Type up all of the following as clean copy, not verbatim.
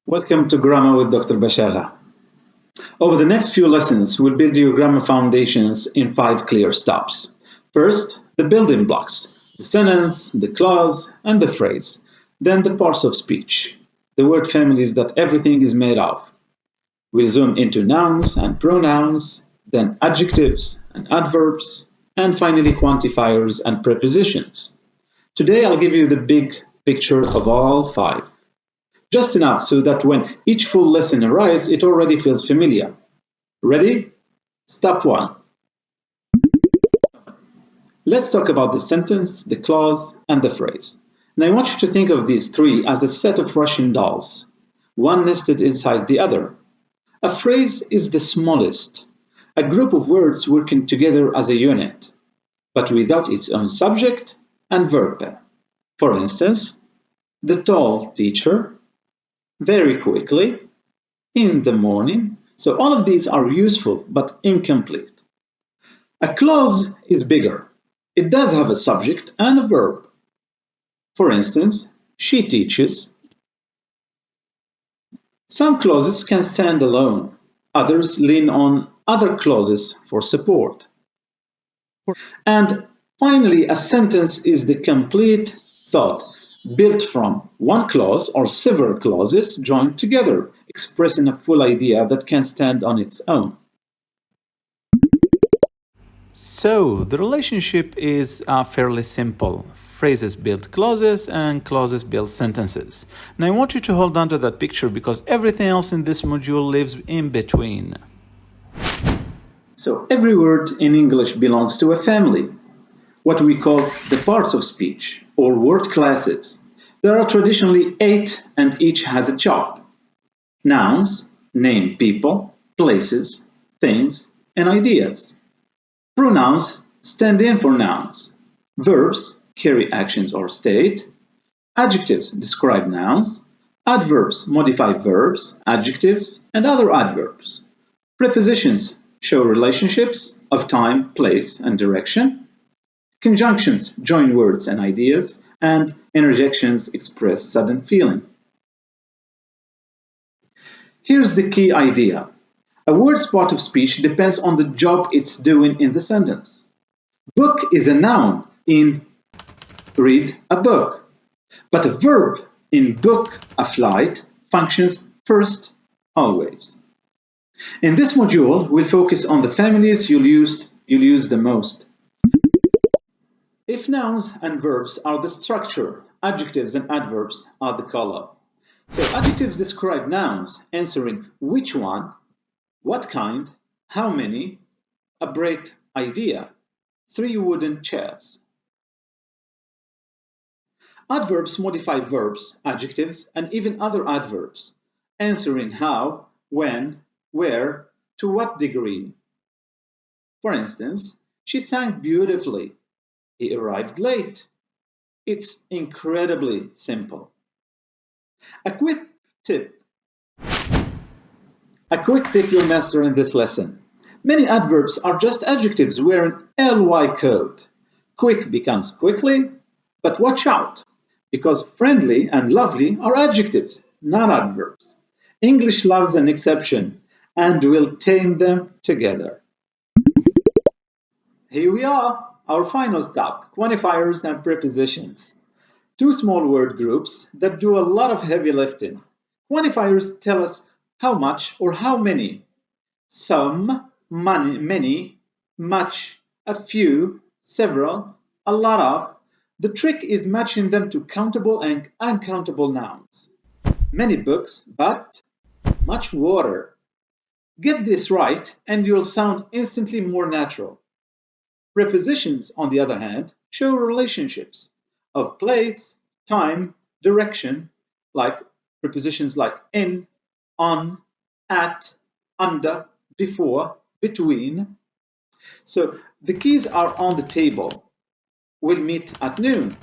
Welcome to Grammar with Dr. Bashara. Over the next few lessons, we'll build your grammar foundations in 5 clear steps. First, the building blocks, the sentence, the clause, and the phrase. Then the parts of speech, the word families that everything is made of. We'll zoom into nouns and pronouns, then adjectives and adverbs, and finally quantifiers and prepositions. Today I'll give you the big picture of all 5. Just enough so that when each full lesson arrives, it already feels familiar. Ready? Step 1. Let's talk about the sentence, the clause, and the phrase. And I want you to think of these 3 as a set of Russian dolls, one nested inside the other. A phrase is the smallest, a group of words working together as a unit, but without its own subject and verb. For instance, the tall teacher, very quickly, in the morning. So all of these are useful but incomplete. A clause is bigger. It does have a subject and a verb. For instance, she teaches. Some clauses can stand alone. Others lean on other clauses for support. And finally, a sentence is the complete thought built from one clause or several clauses joined together, expressing a full idea that can stand on its own. So, the relationship is fairly simple. Phrases build clauses and clauses build sentences. Now I want you to hold on to that picture because everything else in this module lives in between. So every word in English belongs to a family, what we call the parts of speech, or word classes. There are traditionally 8 and each has a job. Nouns name people, places, things, and ideas. Pronouns stand in for nouns. Verbs carry actions or state. Adjectives describe nouns. Adverbs modify verbs, adjectives, and other adverbs. Prepositions show relationships of time, place, and direction. Conjunctions join words and ideas, and interjections express sudden feeling. Here's the key idea. A word's part of speech depends on the job it's doing in the sentence. Book is a noun in read a book, but a verb in book a flight functions first always. In this module, we'll focus on the families you'll use the most. If nouns and verbs are the structure, adjectives and adverbs are the color. So adjectives describe nouns, answering which one, what kind, how many, a bright idea, 3 wooden chairs. Adverbs modify verbs, adjectives, and even other adverbs, answering how, when, where, to what degree. For instance, she sang beautifully. He arrived late. It's incredibly simple. A quick tip you'll master in this lesson. Many adverbs are just adjectives wearing ly code. Quick becomes quickly, but watch out, because friendly and lovely are adjectives, not adverbs. English loves an exception, and we'll tame them together. Here we are. Our final step, quantifiers and prepositions. 2 small word groups that do a lot of heavy lifting. Quantifiers tell us how much or how many. Some, many, much, a few, several, a lot of. The trick is matching them to countable and uncountable nouns. Many books, but much water. Get this right and you'll sound instantly more natural. Prepositions, on the other hand, show relationships of place, time, direction, like prepositions like in, on, at, under, before, between. So the keys are on the table. We'll meet at noon.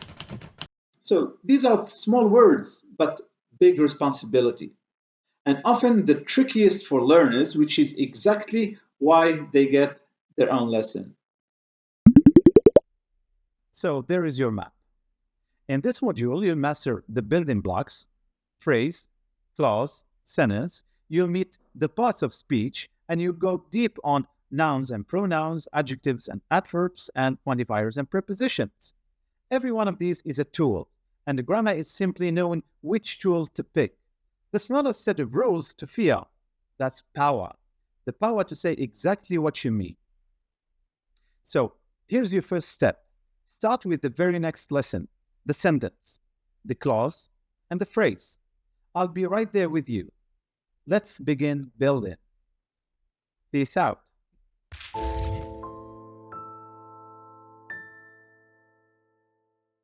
So these are small words, but big responsibility. And often the trickiest for learners, which is exactly why they get their own lesson. So there is your map. In this module, you'll master the building blocks, phrase, clause, sentence, you'll meet the parts of speech and you go deep on nouns and pronouns, adjectives and adverbs, and quantifiers and prepositions. Every one of these is a tool, and the grammar is simply knowing which tool to pick. That's not a set of rules to fear. That's power. The power to say exactly what you mean. So here's your first step. Start with the very next lesson, the sentence, the clause, and the phrase. I'll be right there with you. Let's begin building. Peace out.